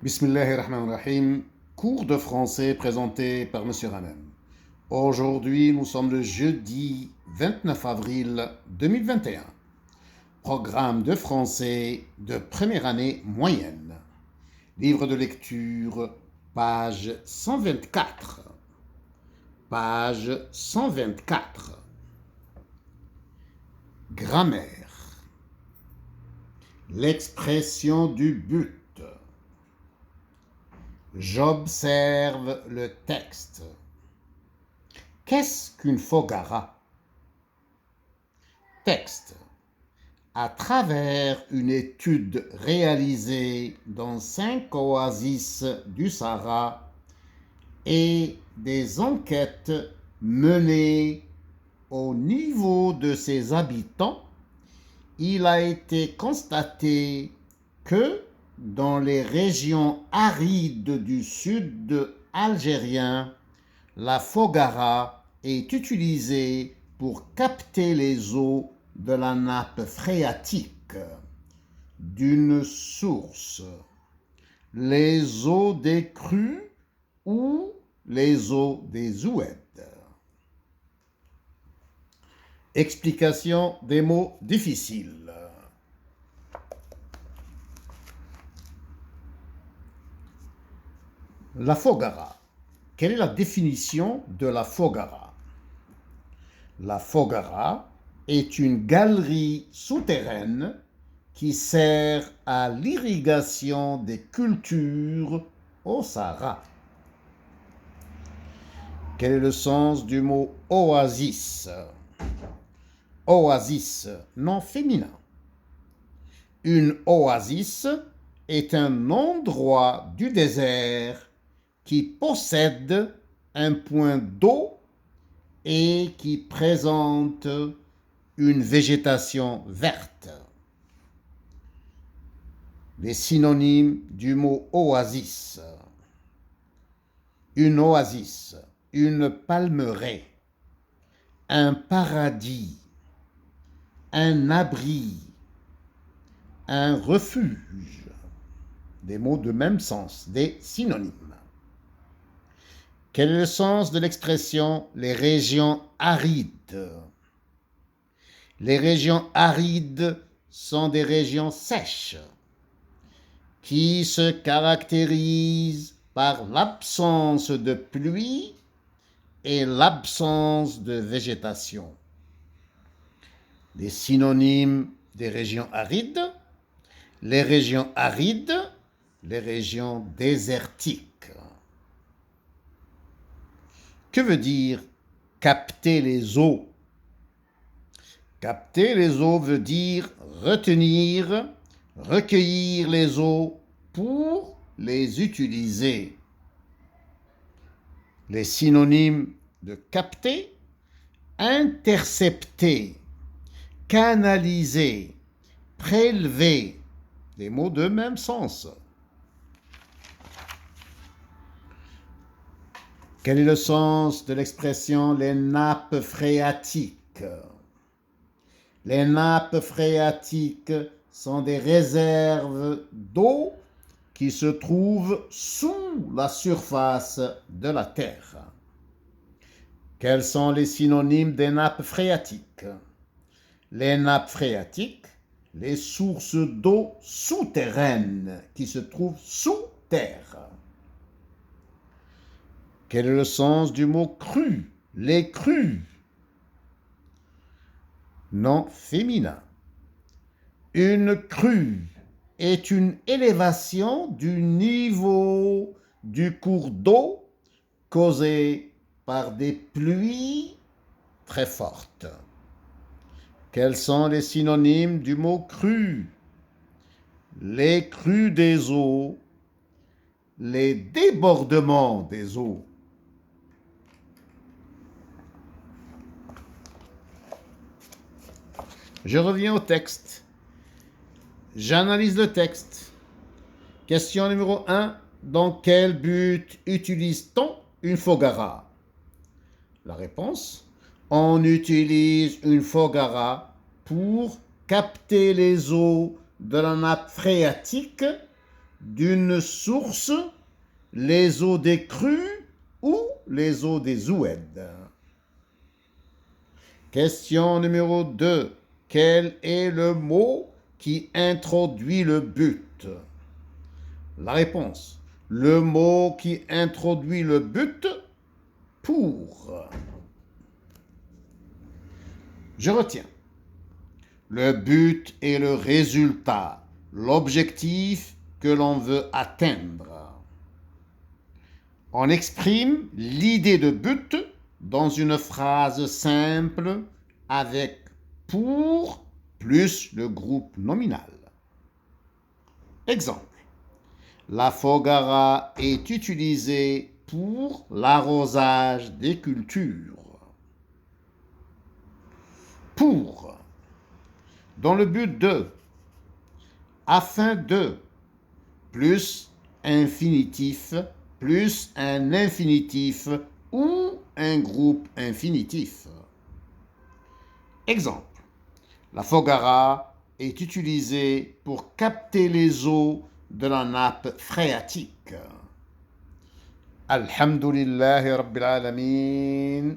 Bismillahirrahmanirrahim, cours de français présenté par Monsieur Ranem. Aujourd'hui, nous sommes le jeudi 29 avril 2021. Programme de français de première année moyenne. Livre de lecture, page 124. Page 124. Grammaire. L'expression du but. J'observe le texte. Qu'est-ce qu'une Foggara? Texte. À travers une étude réalisée dans 5 oasis du Sahara et des enquêtes menées au niveau de ses habitants, il a été constaté que dans les régions arides du sud algérien, la Foggara est utilisée pour capter les eaux de la nappe phréatique d'une source, les eaux des crues ou les eaux des oueds. Explication des mots difficiles. La Foggara. Quelle est la définition de la Foggara? La Foggara est une galerie souterraine qui sert à l'irrigation des cultures au Sahara. Quel est le sens du mot oasis? Oasis, nom féminin. Une oasis est un endroit du désert qui possède un point d'eau et qui présente une végétation verte. Les synonymes du mot oasis. Une oasis, une palmeraie, un paradis, un abri, un refuge. Des mots de même sens, des synonymes. Quel est le sens de l'expression « les régions arides » ? Les régions arides sont des régions sèches qui se caractérisent par l'absence de pluie et l'absence de végétation. Les synonymes des régions arides, les régions arides, les régions désertiques. Que veut dire capter les eaux? Capter les eaux veut dire retenir, recueillir les eaux pour les utiliser. Les synonymes de capter: intercepter, canaliser, prélever, des mots de même sens. Quel est le sens de l'expression « les nappes phréatiques » ? Les nappes phréatiques sont des réserves d'eau qui se trouvent sous la surface de la terre. Quels sont les synonymes des nappes phréatiques? Les nappes phréatiques, les sources d'eau souterraines qui se trouvent sous terre. Quel est le sens du mot crue? Les crues. Nom féminin. Une crue est une élévation du niveau du cours d'eau causée par des pluies très fortes. Quels sont les synonymes du mot crue? Les crues des eaux, les débordements des eaux. Je reviens au texte. J'analyse le texte. Question numéro 1. Dans quel but utilise-t-on une Foggara? La réponse: on utilise une Foggara pour capter les eaux de la nappe phréatique d'une source, les eaux des crues ou les eaux des oueds. Question numéro 2. Quel est le mot qui introduit le but? La réponse. Le mot qui introduit le but, pour. Je retiens. Le but est le résultat, l'objectif que l'on veut atteindre. On exprime l'idée de but dans une phrase simple avec pour plus le groupe nominal. Exemple. La Fogara est utilisée pour l'arrosage des cultures. Pour. Dans le but de. Afin de. Plus infinitif plus un infinitif ou un groupe infinitif. Exemple. La Fogara est utilisée pour capter les eaux de la nappe phréatique. Alhamdulillahi Rabbil Alamin.